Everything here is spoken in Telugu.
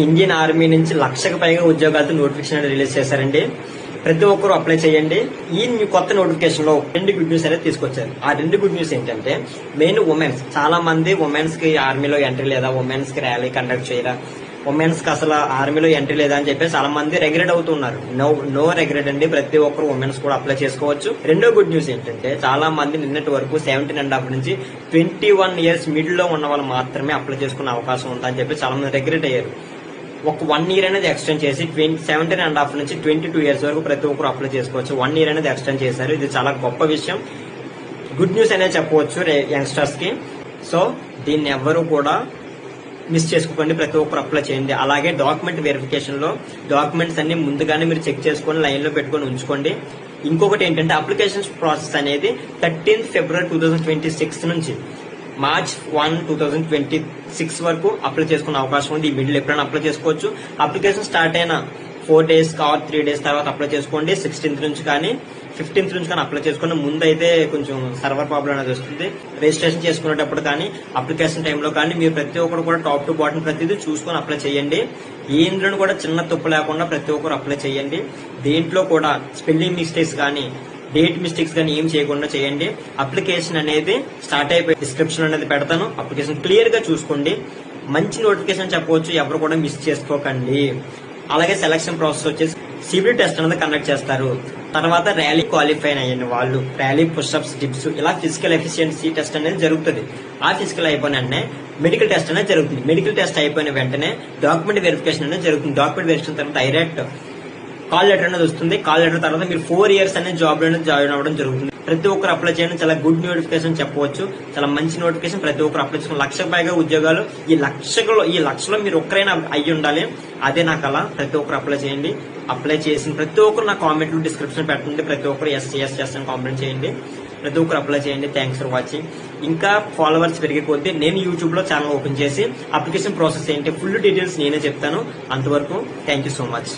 ఇండియన్ ఆర్మీ నుంచి 1,00,000కు పైగా ఉద్యోగాలతో నోటిఫికేషన్ రిలీజ్ చేశారండి. ప్రతి ఒక్కరు అప్లై చేయండి. ఈ కొత్త నోటిఫికేషన్ లో 2 గుడ్ న్యూస్ అనేది తీసుకొచ్చారు. ఆ 2 గుడ్ న్యూస్ ఏంటంటే, మెయిన్ ఉమెన్స్. చాలా మంది ఉమెన్స్ కి ఆర్మీలో ఎంట్రీ లేదా, ఉమెన్స్ కి ర్యాలీ కండక్ట్ చేయరా, ఉమెన్స్ కి అసలు ఆర్మీలో ఎంట్రీ లేదా అని చెప్పి చాలా మంది రెగ్రెట్ అవుతున్నారు. నో రెగ్రెట్ అండి. ప్రతి ఒక్కరు ఉమెన్స్ కూడా అప్లై చేసుకోవచ్చు. రెండో గుడ్ న్యూస్ ఏంటంటే, చాలా మంది నిన్నటి వరకు 17.5 నుంచి 21 ఇయర్స్ మిడిల్ లో ఉన్న వాళ్ళు మాత్రమే అప్లై చేసుకునే అవకాశం ఉందని చెప్పి చాలా మంది రెగ్రెట్ అయ్యారు. ఒక 1 ఇయర్ అనేది ఎక్స్టెండ్ చేసి 17.5 నుంచి 22 ఇయర్స్ వరకు ప్రతి ఒక్కరు అప్లై చేసుకోవచ్చు. 1 ఇయర్ అనేది ఎక్స్టెండ్ చేశారు. ఇది చాలా గొప్ప విషయం, గుడ్ న్యూస్ అనేది చెప్పవచ్చు యంగ్స్టర్స్ కి. సో దీన్ని ఎవ్వరూ కూడా మిస్ చేసుకోకండి. ప్రతి ఒక్కరు అప్లై చేయండి. అలాగే డాక్యుమెంట్ వెరిఫికేషన్ లో డాక్యుమెంట్స్ అన్ని ముందుగానే మీరు చెక్ చేసుకొని లైన్ లో పెట్టుకొని ఉంచుకోండి. ఇంకొకటి ఏంటంటే, అప్లికేషన్ ప్రాసెస్ అనేది 13th February 2026 నుంచి March 1, 2026 వరకు అప్లై చేసుకునే అవకాశం ఉంది. ఈ మిడిల్ ఎప్పుడైనా అప్లై చేసుకోవచ్చు. అప్లికేషన్ స్టార్ట్ అయిన 4 days ఆర్ 3 days తర్వాత అప్లై చేసుకోండి. 16th నుంచి కానీ 15th నుంచి కానీ అప్లై చేసుకోండి. ముందు అయితే కొంచెం సర్వర్ ప్రాబ్లం అనేది వస్తుంది. రిజిస్ట్రేషన్ చేసుకునేటప్పుడు కానీ, అప్లికేషన్ టైంలో కానీ మీరు ప్రతి ఒక్కరు కూడా టాప్ టు బాటం ప్రతిదీ చూసుకొని అప్లై చేయండి. ఇందులో కూడా చిన్న తప్పు లేకుండా ప్రతి ఒక్కరు అప్లై చేయండి. దీంట్లో కూడా స్పెల్లింగ్ మిస్టేక్స్ కానీ, డేట్ మిస్టేక్స్ కానీ ఏం చేయకుండా చేయండి. అప్లికేషన్ అనేది స్టార్ట్ అయిపోయి డిస్క్రిప్షన్ అనేది పెడతాను. అప్లికేషన్ క్లియర్ గా చూసుకోండి. మంచి నోటిఫికేషన్ చెప్పవచ్చు, ఎవరు కూడా మిస్ చేసుకోకండి. అలాగే సెలక్షన్ ప్రాసెస్ వచ్చేసి సిబిల్ టెస్ట్ అనేది కండక్ట్ చేస్తారు. తర్వాత ర్యాలీ క్వాలిఫై అయిన వాళ్ళు ర్యాలీ పుషప్స్, డిప్స్, ఇలా ఫిజికల్ ఎఫిషియన్సీ టెస్ట్ అనేది జరుగుతుంది. ఆ ఫిజికల్ అయిపోయిన వెంటనే మెడికల్ టెస్ట్ అనేది జరుగుతుంది. మెడికల్ టెస్ట్ అయిపోయిన వెంటనే డాక్యుమెంట్ వెరిఫికేషన్ అనేది జరుగుతుంది. డాక్యుమెంట్ వెరిఫికేషన్ తర్వాత డైరెక్ట్ కాల్ లెటర్ అనేది వస్తుంది. కాల్ లెటర్ తర్వాత మీరు 4 ఇయర్స్ అనేది జాబ్ లో జాయిన్ అవ్వడం జరుగుతుంది. ప్రతి ఒక్కరు అప్లై చేయడం చాలా గుడ్ నోటిఫికేషన్ చెప్పవచ్చు. చాలా మంచి నోటిఫికేషన్. ప్రతి ఒక్కరు అప్లై చేసుకుని 1,00,000 పైగా ఉద్యోగాలు. ఈ లక్షలో మీరు ఒక్కరైనా అయ్యి ఉండాలి. అదే నా కళ. ప్రతి ఒక్కరు అప్లై చేయండి. అప్లై చేసిన ప్రతి ఒక్కరు నా కామెంట్లు డిస్క్రిప్షన్ పెట్టండి. ప్రతి ఒక్కరు ఎస్ అని కామెంట్ చేయండి. ప్రతి ఒక్కరు అప్లై చేయండి. Thanks for watching. ఇంకా ఫాలోవర్స్ పెరిగే కొద్దీ నేను యూట్యూబ్ లో ఛానల్ ఓపెన్ చేసి అప్లికేషన్ ప్రాసెస్ ఏంటి ఫుల్ డీటెయిల్స్ నేనే చెప్తాను. అంతవరకు థ్యాంక్ యూ సో మచ్.